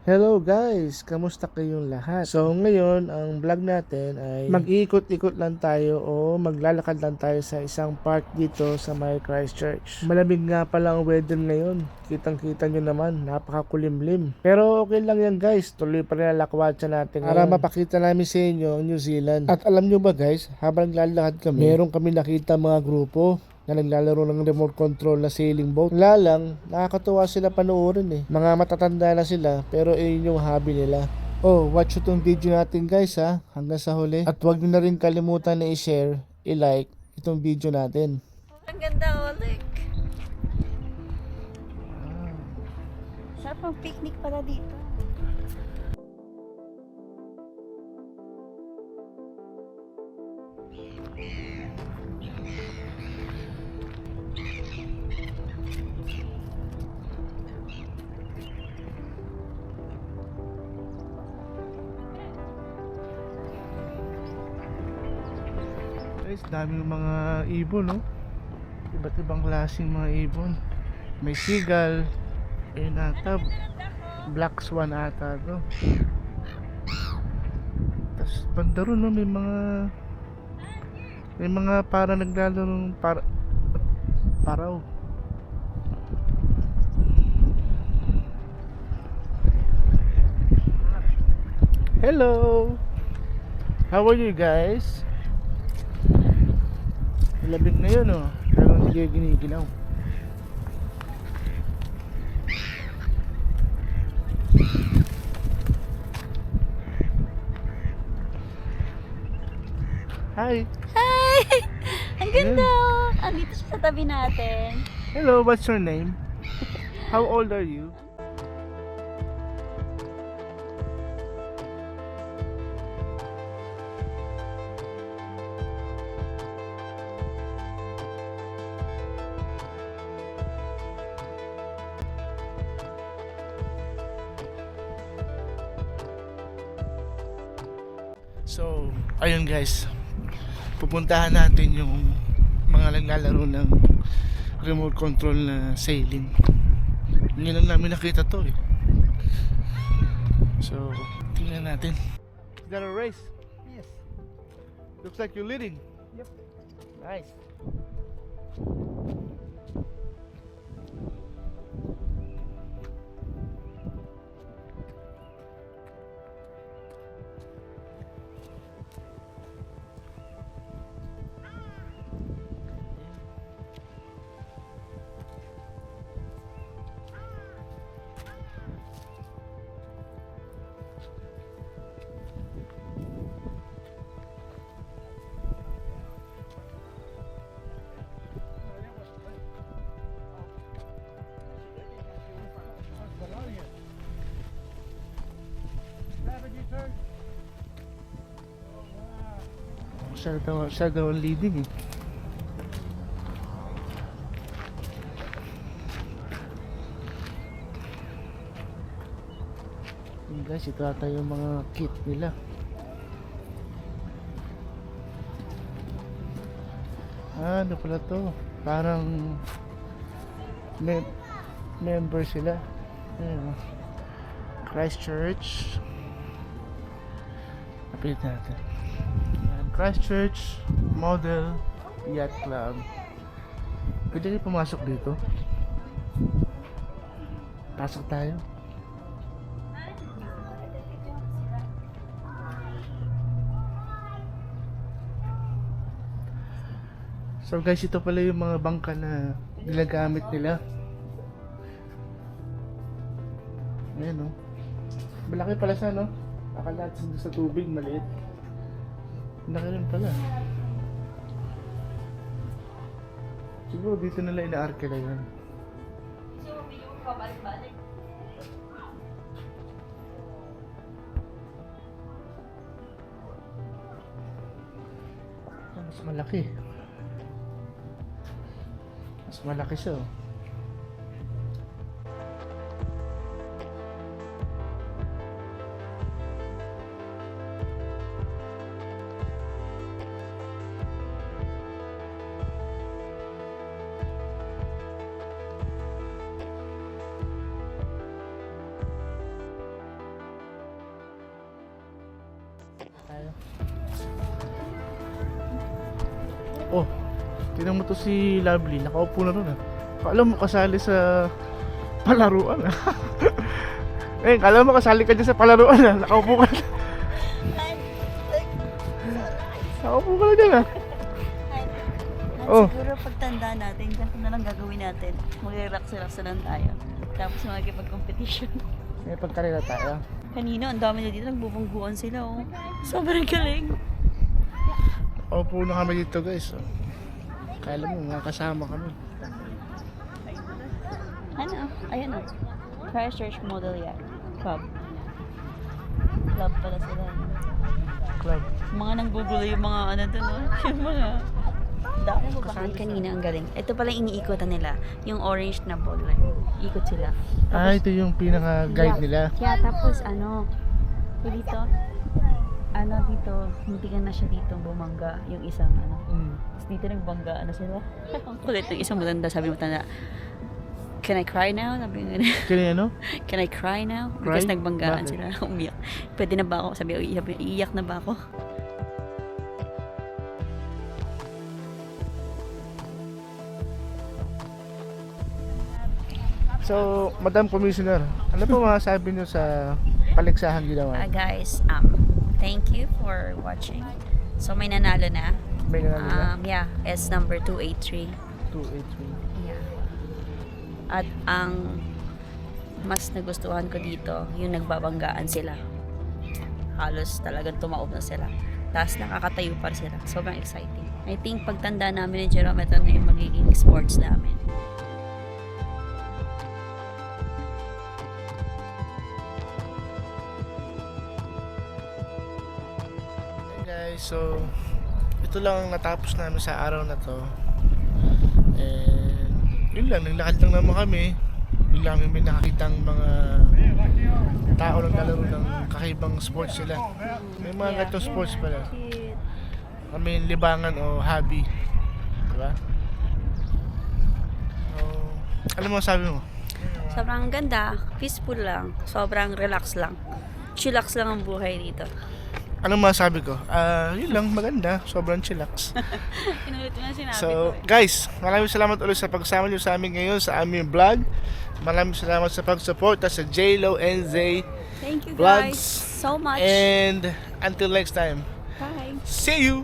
Hello guys! Kamusta kayong lahat? So ngayon, ang vlog natin ay mag-iikot-ikot lang tayo o maglalakad lang tayo sa isang park dito sa may Christchurch. Malamig nga pala ang weather ngayon. Kitang-kita nyo naman, napakakulimlim. Pero okay lang yan guys, tuloy pa rin ang lakwatsa natin para mapakita namin sa inyo ang New Zealand. At alam nyo ba guys, habang naglalakad kami, meron kami nakita mga grupo na naglalaro ng remote control na sailing boat. Wala lang, nakakatuwa sila panoorin eh. Mga matatanda na sila, pero yun yung hobby nila. Oh, watch itong video natin guys ha, hanggang sa huli. At huwag nyo na rin kalimutan na i-share, i-like itong video natin. Ang ganda, Oleg. Sarap ang picnic pala dito. Guys, daming mga ibon no? Iba't ibang klaseng mga ibon. May seagull, ayun ata, black swan ata to. Tapos banda ron no, may mga para naglalaro paraw. Hello! How are you guys? Labig na yun oh, pero hindi kayo giniginaw. Hi! Hi! Ang ganda! Andito siya sa tabi natin. Hello, what's your name? How old are you? So, ayun guys, pupuntahan natin yung mga naglalaro ng remote control na sailing. Hindi lang namin nakita to eh. So, tingnan natin. Is that a race? Yes. Looks like you're leading. Yep. Nice. Siya daw ang leading eh. Yun guys, ito ata yung mga kit nila. Ano pala to? Parang member sila. Ayun, oh. Christchurch. Napit natin. Ayan, Christchurch Model Yacht Club. Pwede kayo pumasok dito? Pasok tayo. So guys, ito pala yung mga bangka na ginagamit nila. Ayan o. Malaki pala siya no? Akala sa tubig maliit. Malaki rin pala. Siguro dito nila ina-arkila yun. So, medyo pabalik-balik. Mas malaki. Mas malaki siya oh. tayo. Oh, tingnan mo to si Lovely. Nakaupo na ron ah. Alam mo kasali sa palaruan ah. Eh, kala mo kasali ka dyan sa palaruan ah. Nakaupo ka na. Nakaupo ka na dyan ah. Oh. Siguro pagtanda natin, ganito na lang gagawin natin. Mag-relax-relax na lang tayo. Tapos makikipag-competition. May pagkarila tayo. Kanina, ang dami na dito. Nagbubungguan sila, oh. Sobrang galing. Opo na kami dito guys. Oh. Kala mo, mga kasama kami. Ano? Ayan, oh. Christchurch Model yan. Club. Club pala sila. Club. Mga nanggugulo yung mga ano dun, oh. Yung mga... Dami mo ba? Kanina, ang galing. Ito pala iniikotan nila. Yung orange na ball line. Ikot sila. Ah, ito yung pinaka-guide nila. Kaya tapos ano, dito, dito, muntikan na siya dito bumangga yung isang Tapos dito nagbangga, sila. Ang kulit ng isang matanda, sabi mo tanda, can I cry now? Sabi nga Kaya ano? can I cry now? Cry? Because nagbanggaan Bakit? sila, umiyak. Pwede na ba ako? Sabi, iiyak na ba ako? So, Madam Commissioner, ano po masasabi niyo sa paliksahang ginawa? Guys, thank you for watching. So may nanalo na. May nanalo na? Yeah, it's number 283. 283. Yeah. At ang mas nagustuhan ko dito, yung nagbabanggaan sila. Halos talagang tumaob na sila. Tapos nakakatayo pa sila. Sobrang exciting. I think pagtanda namin ni Jerome, ito na yung magiging sports namin. Hey guys, so ito lang ang natapos namin sa araw na to. And yun lang, naglakad lang naman kami. Bigla may nakakitang mga tao lang nalaro ng kakaibang sports sila. May mga ganitong sports pala. Kami libangan o hobby. Diba? So, ano mo sabi mo? Sobrang ganda, peaceful lang, sobrang relax lang. Chillax lang ang buhay dito. Anong masabi ko? Yun lang, maganda. Sobrang chillax. Inulit mo na sinabi So, guys, maraming salamat ulit sa pagsama niyo sa amin ngayon sa aming vlog. Maraming salamat sa pag-support sa JLo and Zay Thank you Vlogs. guys so much. And until next time, Bye. see you!